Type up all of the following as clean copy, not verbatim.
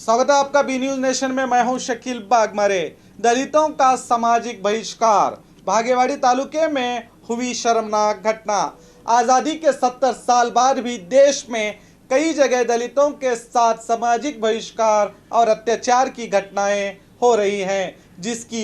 स्वागत है आपका बी न्यूज नेशन में। मैं हूं शकील बागमारे। दलितों का सामाजिक बहिष्कार, भागेवाड़ी तालुके में हुई शर्मनाक घटना। आज़ादी के 70 साल बाद भी देश में कई जगह दलितों के साथ सामाजिक बहिष्कार और अत्याचार की घटनाएं हो रही हैं, जिसकी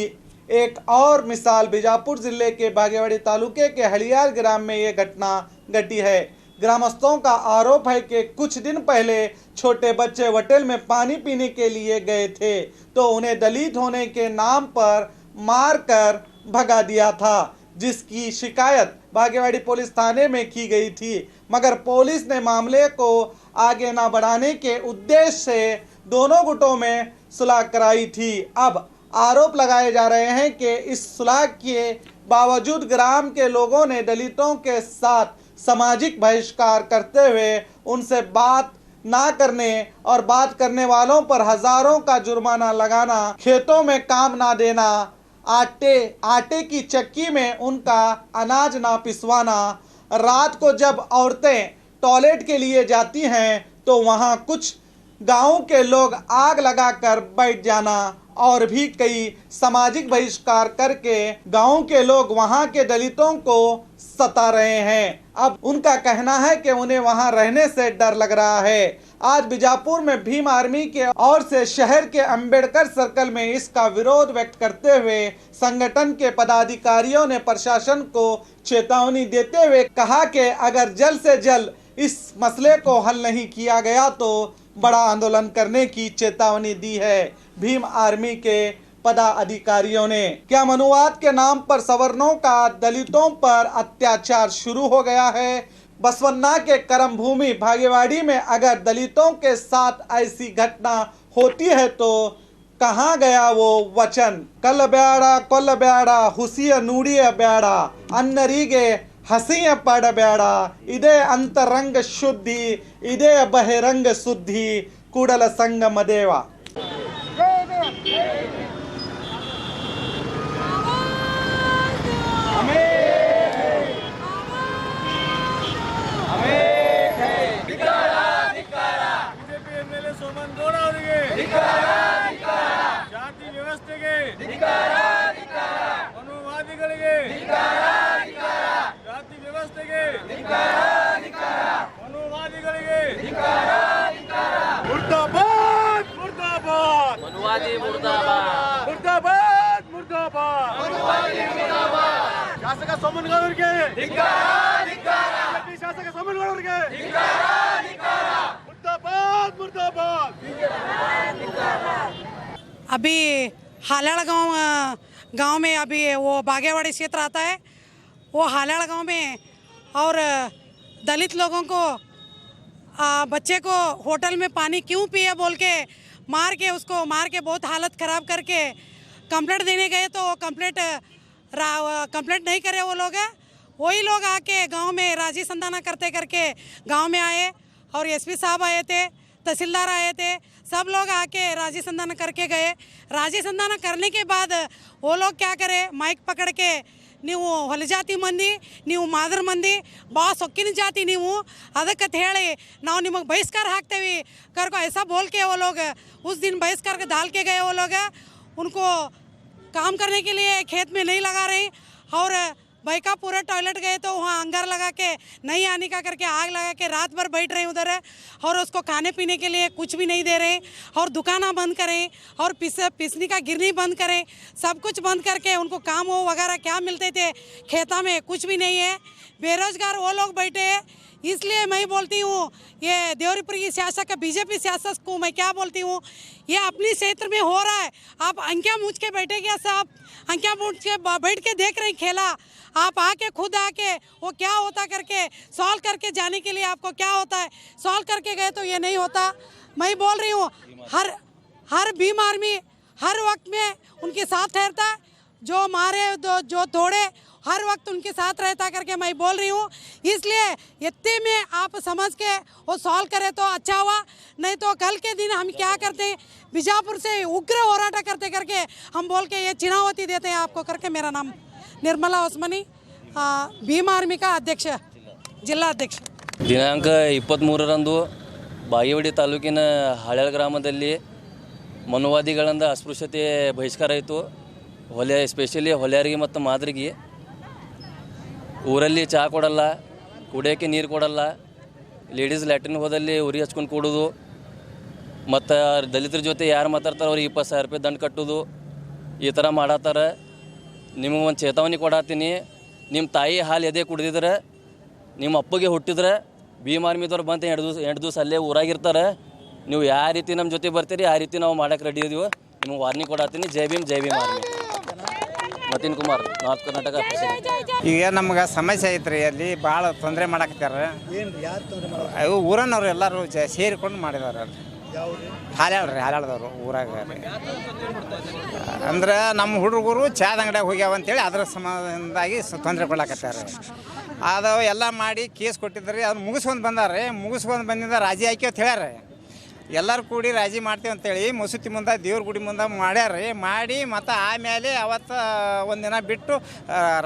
एक और मिसाल बीजापुर जिले के भागेवाड़ी तालुके के हलियार ग्राम में ये घटना घटी है। ग्रामस्थों का आरोप है कि कुछ दिन पहले छोटे बच्चे होटल में पानी पीने के लिए गए थे तो उन्हें दलित होने के नाम पर मारकर भगा दिया था, जिसकी शिकायत भागेवाड़ी पुलिस थाने में की गई थी, मगर पुलिस ने मामले को आगे न बढ़ाने के उद्देश्य से दोनों गुटों में सुलह कराई थी। अब आरोप लगाए जा रहे हैं कि इस सुलह के बावजूद ग्राम के लोगों ने दलितों के साथ सामाजिक बहिष्कार करते हुए उनसे बात ना करने और बात करने वालों पर हजारों का जुर्माना लगाना, खेतों में काम ना देना, आटे की चक्की में उनका अनाज ना पिसवाना, रात को जब औरतें टॉयलेट के लिए जाती हैं तो वहां कुछ गांव के लोग आग लगाकर बैठ जाना और भी कई सामाजिक बहिष्कार करके गांव के लोग वहां के दलितों को सता रहे हैं। अब उनका कहना है कि उन्हें वहां रहने से डर लग रहा है। आज बीजापुर में भीम आर्मी के ओर से शहर के अंबेडकर सर्कल में इसका विरोध व्यक्त करते हुए संगठन के पदाधिकारियों ने प्रशासन को चेतावनी देते हुए कहा कि अगर जल्द से जल्द इस मसले को हल नहीं किया गया तो बड़ा आंदोलन करने की चेतावनी दी है भीम आर्मी के पदाधिकारियों ने। क्या मनुवाद के नाम पर सवर्णों का दलितों पर अत्याचार शुरू हो गया है? बसवन्ना के कर्म भूमि भागेवाड़ी में अगर दलितों के साथ ऐसी घटना होती है तो कहाँ गया वो वचन? कल ब्याड़ा कोल ब्याड़ा हुसिय नूड़िय ब्याड़ा अन्नरीगे हसिय पड़ ब्याड़ा इदे अंतरंग शुद्धि इदे बहिरंग शुद्धि कुडल संगम देवा। ಜಾತಿ ವ್ಯವಸ್ಥೆಗೆ ಮನುವಾದಿಗಳಿಗೆ ಜಾತಿ ವ್ಯವಸ್ಥೆಗೆ ಮನುವಾದಿಗಳಿಗೆ ಮುರ್ದಾಬಾದ್ ಮುರ್ದಾಬಾದ್ ಮನುವಾದಿ ಮುರ್ದಾಬಾದ್ ಮುರ್ದಾಬಾದ್ ಮುರ್ದಾಬಾದ್ ಮನುವಾದಿ ಮುರ್ದಾಬಾದ್ ಶಾಸಕ ಸೋಮನಗೌಡರಿಗೆ ಶಾಸಕ ಸೋಮನಗೌಡರಿಗೆ मुर्दाबाद मुर्दाबाद। अभी हालाड़ गांव में अभी वो बागेवाड़ी क्षेत्र आता है, वो हालाड़ गांव में और दलित लोगों को बच्चे को होटल में पानी क्यों पिए बोल के मार के बहुत हालत ख़राब करके कंप्लेंट देने गए तो कंप्लेंट नहीं करे वो लोग। वही लोग आके गांव में राजी संधाना करते करके गांव में आए और एसपी साहब आए थे, तहसीलदार आए थे, सब लोग आके राजी संधान करके गए। राजी संधान करने के बाद वो लोग क्या करे, माइक पकड़ के ನೀವು ಹೊಲ ಜಾತಿ ಮಂದಿ, ನೀವು ಮಾದರ ಮಂದಿ, ಭಾಳ ಸೊಕ್ಕಿನ ಜಾತಿ ನೀವು, ಅದಕ್ಕೆ ಹೇಳಿ ನಾವು ನಿಮಗೆ बहिष्कार ಹಾಕ್ತೇವೆ करको ऐसा बोल के वो लोग उस दिन बहिष्कार के डाल के गए। वो लोग उनको काम करने के लिए खेत में नहीं लगा रहे और भाई का पूरा टॉयलेट गए तो वहाँ अंगार लगा के नहीं आने का करके आग लगा के रात भर बैठ रहे उधर और उसको खाने पीने के लिए कुछ भी नहीं दे रहे और दुकाना बंद करें और पिसनी का गिरनी बंद करें, सब कुछ बंद करके उनको काम वो वगैरह क्या मिलते थे खेता में कुछ भी नहीं है। बेरोजगार वो लोग बैठे हैं। इसलिए मैं बोलती हूँ ये देवरीपुर की शासक बीजेपी शासक को मैं क्या बोलती हूँ, ये अपनी क्षेत्र में हो रहा है, आप अंकिया मूझ के बैठे क्या साहब, अंकिया मूझ के बैठ के देख रहे खेला, आप आके खुद आके वो क्या होता करके सॉल्व करके जाने के लिए आपको क्या होता है सॉल्व करके गए तो ये नहीं होता। मैं बोल रही हूँ हर भीम आर्मी हर वक्त में उनके साथ ठहरता है, जो मारे जो तोड़े हर वक्त उनके साथ रहता करके मैं बोल रही हूँ। इसलिए इतने में आप समझ के वो सॉल्व करें तो अच्छा हुआ, नहीं तो कल के दिन हम क्या करते हैं बीजापुर से उग्र होराटा करते करके हम बोल के ये चिनावती देते हैं आपको करके। मेरा नाम ನಿರ್ಮಲಾ ಹೊಸಮನಿ, ಭೀಮ್ ಆರ್ಮಿ का ಅಧ್ಯಕ್ಷ, ಜಿಲ್ಲಾ ಅಧ್ಯಕ್ಷ। ದಿನಾಂಕ 23ರಂದು ಬಾಗೇವಾಡಿ ತಾಲೂಕಿನ ಹಳ್ಯಾಳ ಗ್ರಾಮದಲ್ಲಿ ಮನುವಾದಿಗಳಿಂದ ಅಸ್ಪೃಶ್ಯತೆ ಬಹಿಷ್ಕಾರ ಆಯಿತು. ಎಸ್ಪೆಷಲಿ ಹೊಲೆಯರಿಗೆ ಮತ್ತು ಮಾದರಿಗೆ ಊರಲ್ಲಿ ಚಹಾ ಕೊಡಲ್ಲ, ಕುಡಿಯೋಕ್ಕೆ ನೀರು ಕೊಡಲ್ಲ, ಲೇಡೀಸ್ ಲ್ಯಾಟ್ರಿನ್ ಹೋದಲ್ಲಿ ಉರಿ ಹಚ್ಕೊಂಡು ಕೂಡೋದು, ಮತ್ತು ದಲಿತರ ಜೊತೆ ಯಾರು ಮಾತಾಡ್ತಾರೆ ಅವ್ರಿಗೆ 20,000 ರೂಪಾಯಿ ದಂಡ ಕಟ್ಟೋದು, ಈ ಥರ ಮಾಡತ್ತಾರೆ. ನಿಮಗೆ ಒಂದು ಚೇತಾವಣೆ ಕೊಡತ್ತೀನಿ, ನಿಮ್ಮ ತಾಯಿ ಹಾಲು ಎದೆ ಕುಡಿದಿದ್ರೆ, ನಿಮ್ಮ ಅಪ್ಪಗೆ ಹುಟ್ಟಿದ್ರೆ ಭೀಮ್ ಆರ್ಮಿದವ್ರು ಬಂದು 2 ದಿವಸ ಅಲ್ಲೇ ಊರಾಗಿರ್ತಾರೆ. ನೀವು ಯಾವ ರೀತಿ ನಮ್ಮ ಜೊತೆ ಬರ್ತೀರಿ ಆ ರೀತಿ ನಾವು ಮಾಡೋಕ್ಕೆ ರೆಡಿ ಇದೀವಿ. ನಿಮಗೆ ವಾರ್ನಿಂಗ್ ಕೊಡತ್ತೀನಿ. Jai Bhim army. Mateen Kumar, north Karnataka president. ಈಗ ನಮ್ಗೆ ಸಮಸ್ಯೆ ಐತ್ರಿ, ಅಲ್ಲಿ ಭಾಳ ತೊಂದರೆ ಮಾಡಕತ್ತಾರ. ಅವು ಊರನ್ನವ್ರು ಎಲ್ಲರೂ ಸೇರಿಕೊಂಡು ಮಾಡಿದಾರೆ. ಹಾಲ್ಯಾಳದವ್ರು ಊರಾಗ ಅಂದ್ರೆ ನಮ್ಮ ಹುಡುಗರು ಚಾದ ಅಂಗಡಿಯಾಗ ಹೋಗ್ಯಾವ ಅಂತೇಳಿ ಅದ್ರ ಸಂಬಂಧವಾಗಿ ತೊಂದರೆ ಕೊಡ್ಲಾಕತ್ತಾರೆ. ಅದು ಎಲ್ಲ ಮಾಡಿ ಕೇಸ್ ಕೊಟ್ಟಿದ್ರಿ, ಅದು ಮುಗಿಸ್ಕೊಂಡು ಬಂದಿದ್ದ ರಾಜಿ ಹಾಕಿ ಅಂತ ಹೇಳ್ಯಾರ. ಎಲ್ಲರೂ ಕೂಡಿ ರಾಜಿ ಮಾಡ್ತೀವಿ ಅಂತೇಳಿ ಮಸೂತಿ ಮುಂದೆ ದೇವ್ರ ಗುಡಿ ಮುಂದೆ ಮಾಡ್ಯಾರ. ಮಾಡಿ ಮತ್ತು ಆಮೇಲೆ ಅವತ್ತು ಒಂದಿನ ಬಿಟ್ಟು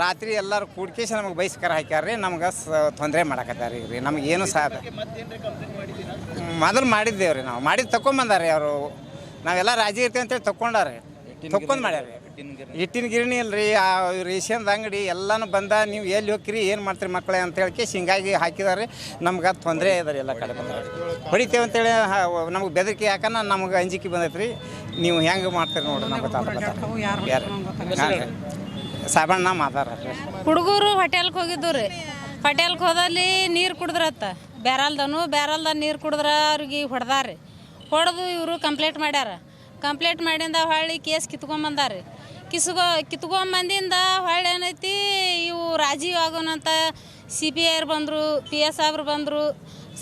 ರಾತ್ರಿ ಎಲ್ಲರೂ ಕೂಡ್ಕೇಸಿ ನಮಗೆ ಬಹಿಷ್ಕಾರ ಹಾಕ್ಯಾರ್ರಿ. ನಮ್ಗೆ ತೊಂದರೆ ಮಾಡಕತ್ತಾರೆ ರೀ. ನಮಗೇನು ಸಾಧ್ಯ ಮೊದಲು ಮಾಡಿದ್ದೇವ್ರಿ, ನಾವು ಮಾಡಿದ್ದು ತಗೊಂಬಂದಾರೆ ಅವರು. ನಾವೆಲ್ಲ ರಾಜಿ ಇರ್ತೀವಿ ಅಂತೇಳಿ ತೊಗೊಂಡು ಮಾಡ್ಯಾರ. ಹಿಟ್ಟಿನ ಗಿರಣಿ ಇಲ್ರಿ, ರೇಷನ್ದ ಅಂಗಡಿ ಎಲ್ಲನೂ ಬಂದ. ನೀವು ಎಲ್ಲಿ ಹೋಗ್ತೀರಿ ಏನು ಮಾಡ್ತೀರಿ ಮಕ್ಕಳೇ ಅಂತೇಳಿ ಹಿಂಗಾಗಿ ಹಾಕಿದಾರೆ. ನಮ್ಗೆ ತೊಂದರೆ ಇದಾರೆ. ಎಲ್ಲ ಕಡೆ ಬಂದ್ರೆ ಹೊಡಿತೇವೆ ಅಂತೇಳಿ ನಮ್ಗೆ ಬೆದರಿಕೆ ಯಾಕಂದ್ರೆ ನಮ್ಗೆ ಅಂಜಿಕೆ ಬಂದೈತೆ ರೀ. ನೀವು ಹೆಂಗೆ ಮಾಡ್ತೀರಿ ನೋಡ್ರಿ, ನಮ್ಗೆ ಸಾಬಣ್ಣ ಮಾತಾಡ್ರಿ. ಹುಡುಗರು ಹೋಟೆಲ್ಗೆ ಹೋಗಿದ್ದು ರೀ. ಹೋಟೆಲ್ಗೆ ಹೋದಲ್ಲಿ ನೀರು ಕುಡಿದ್ರತ್ತ, ಬ್ಯಾರಲ್ದ ನೀರು ಕುಡಿದ್ರೆ ಅವ್ರಿಗೆ ಹೊಡೆದಾರಿ. ಹೊಡೆದು ಇವರು ಕಂಪ್ಲೇಂಟ್ ಮಾಡ್ಯಾರ. ಕಂಪ್ಲೇಂಟ್ ಮಾಡಿಂದ ಹೊಳ್ಳಿ ಕೇಸ್ ಕಿತ್ಕೊಂಬಂದಾರಿ. ಕಿತ್ಕೊಂಬಂದಿಂದ ಹೊಳ್ಳಿ ಏನೈತಿ, ಇವು ರಾಜೀವ್ ಆಗೋನಂತ CPI ಬಂದರು, PS ಸಾಬ್ರು ಬಂದರು,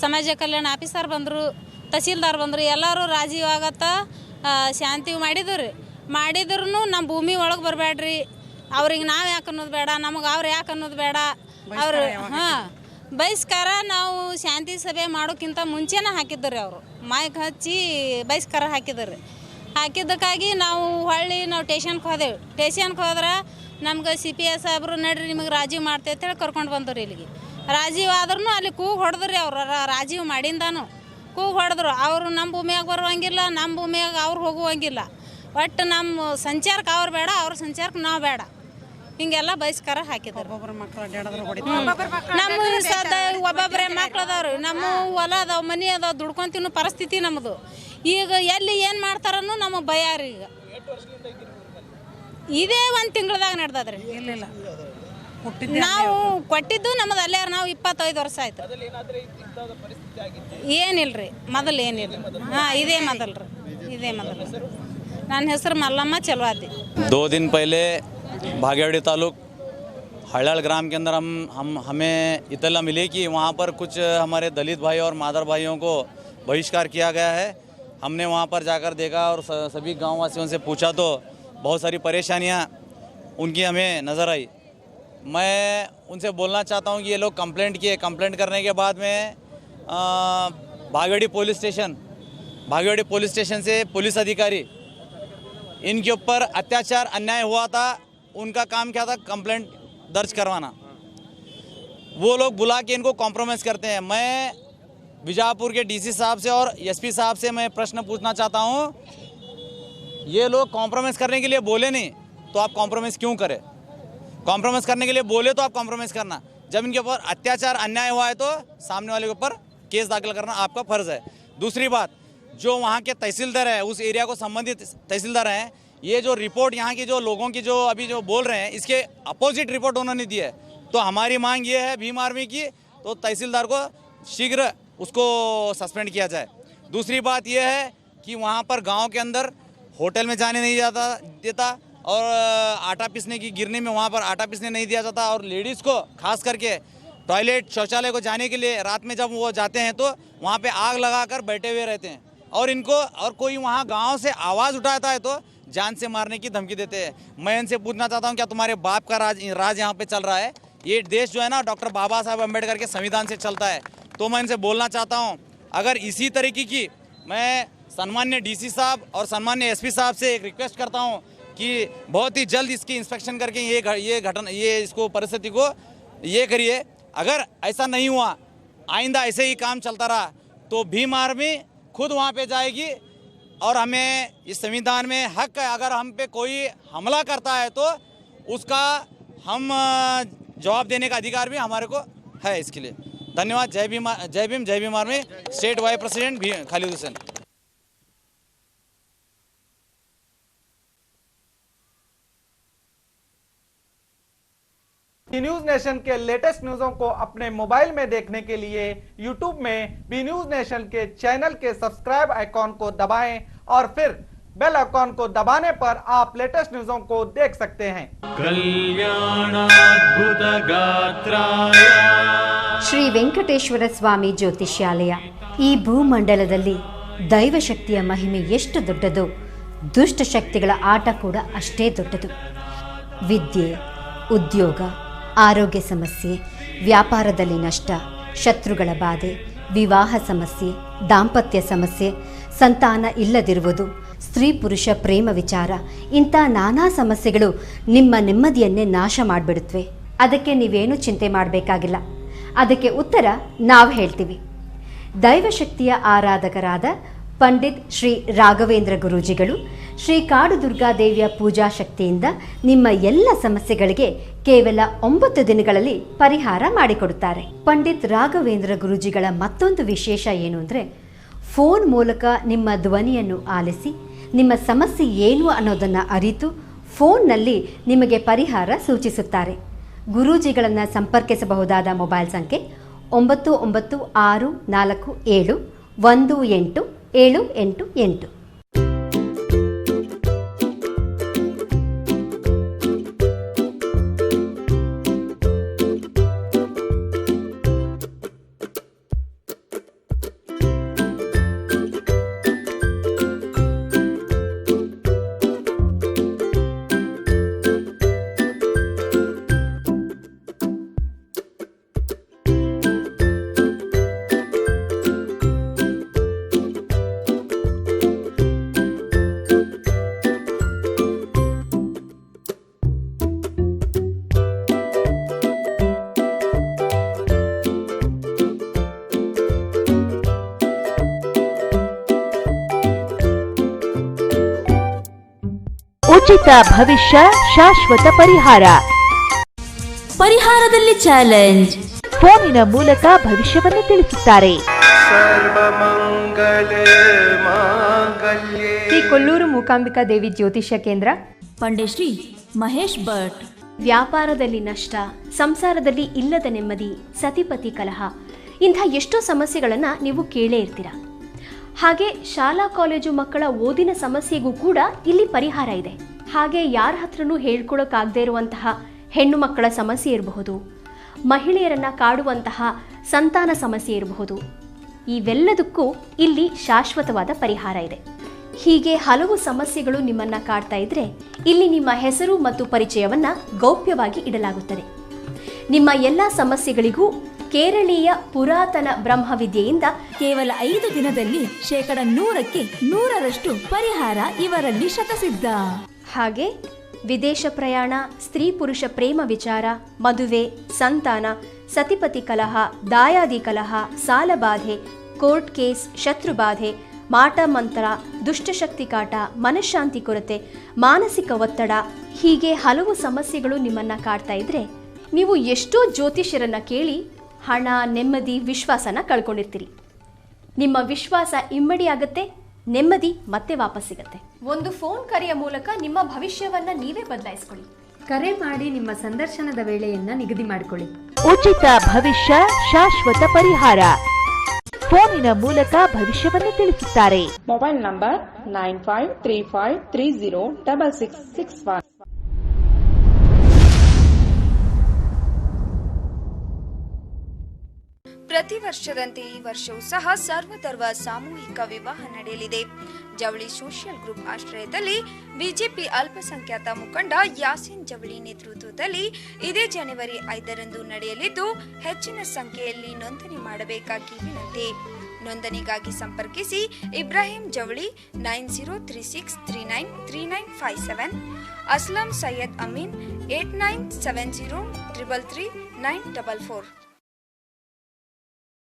ಸಮಾಜ ಕಲ್ಯಾಣ ಆಫೀಸರ್ ಬಂದರು, ತಹಸೀಲ್ದಾರ್ ಬಂದರು. ಎಲ್ಲರೂ ರಾಜೀವ್ ಆಗತ್ತ ಶಾಂತಿ ಮಾಡಿದ್ರು ರೀ. ಮಾಡಿದ್ರು ನಮ್ಮ ಭೂಮಿ ಒಳಗೆ ಬರಬೇಡ್ರಿ, ಅವ್ರಿಗೆ ನಾವು ಯಾಕೆ ಅನ್ನೋದು ಬೇಡ, ನಮಗೆ ಅವ್ರು ಯಾಕೆ ಅನ್ನೋದು ಬೇಡ. ಅವರು ಬಹಿಷ್ಕಾರ ನಾವು ಶಾಂತಿ ಸಭೆ ಮಾಡೋಕ್ಕಿಂತ ಮುಂಚೆನೇ ಹಾಕಿದ್ರಿ. ಅವರು ಮೈಕ್ ಹಚ್ಚಿ ಬಹಿಷ್ಕಾರ ಹಾಕಿದ್ರಿ. ಹಾಕಿದ್ದಕ್ಕಾಗಿ ನಾವು ಟೇಷನ್ಗೆ ಹೋದೆವು. ಟೇಷನ್ಗೆ ಹೋದ್ರೆ ನಮ್ಗೆ CPI ಸಾಹೇಬ್ರು ನಡ್ರಿ ನಿಮಗೆ ರಾಜೀವ್ ಮಾಡ್ತೇವೆ ಅಂತೇಳಿ ಕರ್ಕೊಂಡು ಬಂದರು ಇಲ್ಲಿಗೆ. ರಾಜೀವ್ ಆದ್ರೂ ಅಲ್ಲಿ ಕೂಗು ಹೊಡೆದ್ರಿ. ಅವ್ರು ರಾಜೀವ್ ಮಾಡಿಂದಾನು ಕೂಗು ಹೊಡೆದ್ರು. ಅವರು ನಮ್ಮ ಭೂಮಿಯಾಗ ಬರುವಂಗಿಲ್ಲ, ನಮ್ಮ ಭೂಮಿಯಾಗ ಅವ್ರು ಹೋಗುವಂಗಿಲ್ಲ. ಒಟ್ಟು ನಮ್ಮ ಸಂಚಾರಕ್ಕೆ ಅವ್ರು ಬೇಡ, ಅವ್ರ ಸಂಚಾರಕ್ಕೆ ನಾವು ಬೇಡ. ಹಿಂಗೆಲ್ಲ ಬಹಿಷ್ಕಾರ ಹಾಕಿದ್ರು. ನಮ್ಮ ಒಬ್ಬೊಬ್ಬರೇ ಮಕ್ಳು ಅದಾವ್ರಿ. ನಮ್ಮ ಹೊಲ ಅದಾವ, ಮನೆ ಅದಾವ, ದುಡ್ಕೊಂಡು ತಿನ್ನೋ ಪರಿಸ್ಥಿತಿ ನಮ್ಮದು. ಈಗ ಎಲ್ಲಿ ಏನು ಮಾಡ್ತಾರನ್ನು ನಮಗೆ ಭಯ ರೀ. ಈಗ ಇದೇ 1 ತಿಂಗಳದಾಗ ನಡೆದದ್ರಿ. ಇಲ್ಲ ನಾವು ಕೊಟ್ಟಿದ್ದು ನಮ್ಮದು ಅಲ್ಲೇ. ನಾವು 25 ವರ್ಷ ಆಯ್ತು. ಏನಿಲ್ರಿ, ಮೊದಲು ಏನಿಲ್ಲ. ಇದೇ ಮೊದಲು. ನನ್ನ ಹೆಸರು ಮಲ್ಲಮ್ಮ ಚಲವಾದಿ. 2 दिन पहले भागेवाड़ी तालुक हड़ाल ग्राम के अंदर हमें इतला मिली कि वहाँ पर कुछ हमारे दलित भाई और मादर भाइयों को बहिष्कार किया गया है। हमने वहाँ पर जाकर देखा और सभी गाँव वासियों से पूछा तो बहुत सारी परेशानियाँ उनकी हमें नज़र आई। मैं उनसे बोलना चाहता हूँ कि ये लोग कंप्लेंट किए। कंप्लेंट करने के बाद में भागेवाड़ी पुलिस स्टेशन से पुलिस अधिकारी, इनके ऊपर अत्याचार अन्याय हुआ था, उनका काम क्या था, कंप्लेंट दर्ज करवाना। वो लोग बुला के इनको कॉम्प्रोमाइज़ करते हैं। मैं बीजापुर के DC साहब से और SP साहब से मैं प्रश्न पूछना चाहता हूँ, ये लोग कॉम्प्रोमाइज़ करने के लिए बोले नहीं तो आप कॉम्प्रोमाइज़ क्यों करें? कॉम्प्रोमाइज़ करने के लिए बोले तो आप कॉम्प्रोमाइज़ करना। जब इनके ऊपर अत्याचार अन्याय हुआ है तो सामने वाले के ऊपर केस दाखिल करना आपका फ़र्ज़ है। दूसरी बात, जो वहाँ के तहसीलदार है, उस एरिया को संबंधित तहसीलदार हैं, ये जो रिपोर्ट यहाँ की जो लोगों की जो अभी जो बोल रहे हैं, इसके अपोजिट रिपोर्ट उन्होंने दी है। तो हमारी मांग ये है भीम आर्मी की, तो तहसीलदार को शीघ्र उसको सस्पेंड किया जाए। दूसरी बात ये है कि वहाँ पर गांव के अंदर होटल में जाने नहीं देता और आटा पीसने की गिरनी में वहाँ पर आटा पीसने नहीं दिया जाता। और लेडीज़ को खास करके टॉयलेट शौचालय को जाने के लिए रात में जब वो जाते हैं तो वहाँ पर आग लगाकर बैठे हुए रहते हैं। और इनको और कोई वहाँ गाँव से आवाज़ उठाता है तो जान से मारने की धमकी देते हैं। मैं इनसे पूछना चाहता हूँ, क्या तुम्हारे बाप का राज यहाँ पे चल रहा है? ये देश जो है ना डॉक्टर बाबा साहब अम्बेडकर के संविधान से चलता है। तो मैं इनसे बोलना चाहता हूँ, अगर इसी तरीके की, मैं सम्मान्य DC साहब और सम्मान्य SP साहब से एक रिक्वेस्ट करता हूँ कि बहुत ही जल्द इसकी इंस्पेक्शन करके ये इसको परिस्थिति को ये करिए। अगर ऐसा नहीं हुआ, आइंदा ऐसे ही काम चलता रहा तो भीम आर्मी खुद वहाँ पे जाएगी और हमें इस संविधान में हक है, अगर हम पे कोई हमला करता है तो उसका हम जवाब देने का अधिकार भी हमारे को है। इसके लिए धन्यवाद। जय भीम, जय भीम, जय Bhim army. State wise president Khalid Hussain. News nation के लेटेस्ट न्यूज़ों को अपने मोबाइल में देखने के लिए यूट्यूब में बी न्यूज नेशन के चैनल के सब्सक्राइब आइकॉन को दबाएं और फिर बेल आइकॉन को दबाने पर आप लेटेस्ट न्यूज़ों को देख सकते हैं। ಶ್ರೀ ವೆಂಕಟೇಶ್ವರ ಸ್ವಾಮಿ ಜ್ಯೋತಿಷ್ಯಾಲಯ ಈ ಭೂಮಂಡಲದಲ್ಲಿ ದೈವಶಕ್ತಿಯ ಮಹಿಮೆ ಎಷ್ಟು ದೊಡ್ಡದೋ ದುಷ್ಟಶಕ್ತಿಗಳ ಆಟ ಕೂಡ ಅಷ್ಟೇ ದೊಡ್ಡದು. ವಿದ್ಯೆ, ಉದ್ಯೋಗ, ಆರೋಗ್ಯ ಸಮಸ್ಯೆ, ವ್ಯಾಪಾರದಲ್ಲಿ ನಷ್ಟ, ಶತ್ರುಗಳ ಬಾಧೆ, ವಿವಾಹ ಸಮಸ್ಯೆ, ದಾಂಪತ್ಯ ಸಮಸ್ಯೆ, ಸಂತಾನ ಇಲ್ಲದಿರುವುದು, ಸ್ತ್ರೀ ಪುರುಷ ಪ್ರೇಮ ವಿಚಾರ, ಇಂಥ ನಾನಾ ಸಮಸ್ಯೆಗಳು ನಿಮ್ಮ ನೆಮ್ಮದಿಯನ್ನೇ ನಾಶ ಮಾಡಿಬಿಡುತ್ತವೆ. ಅದಕ್ಕೆ ನೀವೇನು ಚಿಂತೆ ಮಾಡಬೇಕಾಗಿಲ್ಲ. ಅದಕ್ಕೆ ಉತ್ತರ ನಾವು ಹೇಳ್ತೀವಿ. ದೈವಶಕ್ತಿಯ ಆರಾಧಕರಾದ ಪಂಡಿತ್ ಶ್ರೀ ರಾಘವೇಂದ್ರ ಗುರೂಜಿಗಳು ಶ್ರೀ ಕಾಡು ದುರ್ಗಾದೇವಿಯ ಪೂಜಾ ಶಕ್ತಿಯಿಂದ ನಿಮ್ಮ ಎಲ್ಲ ಸಮಸ್ಯೆಗಳಿಗೆ ಕೇವಲ 9 ದಿನಗಳಲ್ಲಿ ಪರಿಹಾರ ಮಾಡಿಕೊಡುತ್ತಾರೆ. ಪಂಡಿತ್ ರಾಘವೇಂದ್ರ ಗುರೂಜಿಗಳ ಮತ್ತೊಂದು ವಿಶೇಷ ಏನು ಅಂದರೆ, ಫೋನ್ ಮೂಲಕ ನಿಮ್ಮ ಧ್ವನಿಯನ್ನು ಆಲಿಸಿ ನಿಮ್ಮ ಸಮಸ್ಯೆ ಏನು ಅನ್ನೋದನ್ನು ಅರಿತು ಫೋನ್ನಲ್ಲಿ ನಿಮಗೆ ಪರಿಹಾರ ಸೂಚಿಸುತ್ತಾರೆ. ಗುರೂಜಿಗಳನ್ನು ಸಂಪರ್ಕಿಸಬಹುದಾದ ಮೊಬೈಲ್ ಸಂಖ್ಯೆ 9964471888. ಉಚಿತ ಭವಿಷ್ಯ, ಶಾಶ್ವತ ಪರಿಹಾರ. ಪರಿಹಾರದಲ್ಲಿ ಚಾಲೆಂಜ್. ಫೋನಿನ ಮೂಲಕ ಭವಿಷ್ಯವನ್ನು ತಿಳಿಸುತ್ತಾರೆ. ಶ್ರೀ ಕೊಲ್ಲೂರು ಮೂಕಾಂಬಿಕಾ ದೇವಿ ಜ್ಯೋತಿಷ್ಯ ಕೇಂದ್ರ, ಪಂಡಿಶ್ರೀ ಮಹೇಶ್ ಭಟ್. ವ್ಯಾಪಾರದಲ್ಲಿ ನಷ್ಟ, ಸಂಸಾರದಲ್ಲಿ ಇಲ್ಲದ ನೆಮ್ಮದಿ, ಸತಿಪತಿ ಕಲಹ, ಇಂಥ ಎಷ್ಟೋ ಸಮಸ್ಯೆಗಳನ್ನು ನೀವು ಕೇಳೇ ಇರ್ತೀರ. ಹಾಗೆ ಶಾಲಾ ಕಾಲೇಜು ಮಕ್ಕಳ ಓದಿನ ಸಮಸ್ಯೆಗೂ ಕೂಡ ಇಲ್ಲಿ ಪರಿಹಾರ ಇದೆ. ಹಾಗೆ ಯಾರ ಹತ್ರನೂ ಹೇಳ್ಕೊಳಕ್ಕಾಗದೇ ಇರುವಂತಹ ಹೆಣ್ಣು ಮಕ್ಕಳ ಸಮಸ್ಯೆ ಇರಬಹುದು, ಮಹಿಳೆಯರನ್ನು ಕಾಡುವಂತಹ ಸಂತಾನ ಸಮಸ್ಯೆ ಇರಬಹುದು. ಇವೆಲ್ಲದಕ್ಕೂ ಇಲ್ಲಿ ಶಾಶ್ವತವಾದ ಪರಿಹಾರ ಇದೆ. ಹೀಗೆ ಹಲವು ಸಮಸ್ಯೆಗಳು ನಿಮ್ಮನ್ನು ಕಾಡ್ತಾ ಇದ್ರೆ ಇಲ್ಲಿ ನಿಮ್ಮ ಹೆಸರು ಮತ್ತು ಪರಿಚಯವನ್ನು ಗೌಪ್ಯವಾಗಿ ಇಡಲಾಗುತ್ತದೆ. ನಿಮ್ಮ ಎಲ್ಲ ಸಮಸ್ಯೆಗಳಿಗೂ ಕೇರಳೀಯ ಪುರಾತನ ಬ್ರಹ್ಮವಿದ್ಯೆಯಿಂದ ಕೇವಲ 5 ದಿನದಲ್ಲಿ 100% ಪರಿಹಾರ ಇವರಲ್ಲಿ ಶತಸಿದ್ಧ. ಹಾಗೆ ವಿದೇಶ ಪ್ರಯಾಣ, ಸ್ತ್ರೀ ಪುರುಷ ಪ್ರೇಮ ವಿಚಾರ, ಮದುವೆ, ಸಂತಾನ, ಸತಿಪತಿ ಕಲಹ, ದಾಯಾದಿ ಕಲಹ, ಸಾಲಬಾಧೆ, ಕೋರ್ಟ್ ಕೇಸ್, ಶತ್ರುಬಾಧೆ, ಮಾಟ ಮಂತ್ರ, ದುಷ್ಟಶಕ್ತಿ ಕಾಟ, ಮನಃಶಾಂತಿ ಕೊರತೆ, ಮಾನಸಿಕ ಒತ್ತಡ, ಹೀಗೆ ಹಲವು ಸಮಸ್ಯೆಗಳು ನಿಮ್ಮನ್ನು ಕಾಡ್ತಾ ಇದ್ರೆ ನೀವು ಎಷ್ಟೋ ಜ್ಯೋತಿಷ್ಯರನ್ನು ಕೇಳಿ ಹಣ, ನೆಮ್ಮದಿ, ವಿಶ್ವಾಸನ ಕಳ್ಕೊಂಡಿರ್ತೀರಿ. ನಿಮ್ಮ ವಿಶ್ವಾಸ ಇಮ್ಮಡಿಯಾಗುತ್ತೆ, ನೆಮ್ಮದಿ ಮತ್ತೆ ವಾಪಸ್ ಸಿಗುತ್ತೆ. ಒಂದು ಫೋನ್ ಕರೆಯ ಮೂಲಕ ನಿಮ್ಮ ಭವಿಷ್ಯವನ್ನ ನೀವೇ ಬದಲಾಯಿಸಿಕೊಳ್ಳಿ. ಕರೆ ಮಾಡಿ ನಿಮ್ಮ ಸಂದರ್ಶನದ ವೇಳೆಯನ್ನ ನಿಗದಿ ಮಾಡಿಕೊಳ್ಳಿ. ಉಚಿತ ಭವಿಷ್ಯ, ಶಾಶ್ವತ ಪರಿಹಾರ. ಫೋನಿನ ಮೂಲಕ ಭವಿಷ್ಯವನ್ನು ತಿಳಿಸುತ್ತಾರೆ. Mobile number 9535306661. ಪ್ರತಿ ವರ್ಷದಂತೆ ಈ ವರ್ಷವೂ ಸಹ ಸರ್ವಧರ್ಮ ಸಾಮೂಹಿಕ ವಿವಾಹ ನಡೆಯಲಿದೆ. ಜವಳಿ ಸೋಷಿಯಲ್ ಗ್ರೂಪ್ ಆಶ್ರಯದಲ್ಲಿ ಬಿಜೆಪಿ ಅಲ್ಪಸಂಖ್ಯಾತ ಮುಖಂಡ ಯಾಸೀನ್ ಜವಳಿ ನೇತೃತ್ವದಲ್ಲಿ ಇದೇ ಜನವರಿ 5ರಂದು ನಡೆಯಲಿದ್ದು, ಹೆಚ್ಚಿನ ಸಂಖ್ಯೆಯಲ್ಲಿ ನೋಂದಣಿ ಮಾಡಬೇಕಾಗಿ ವಿನಂತಿ. ನೋಂದಣಿಗಾಗಿ ಸಂಪರ್ಕಿಸಿ ಇಬ್ರಾಹಿಂ ಜವಳಿ 9036393957, ಅಸ್ಲಂ ಸೈಯದ್ ಅಮೀನ್ 8970333944.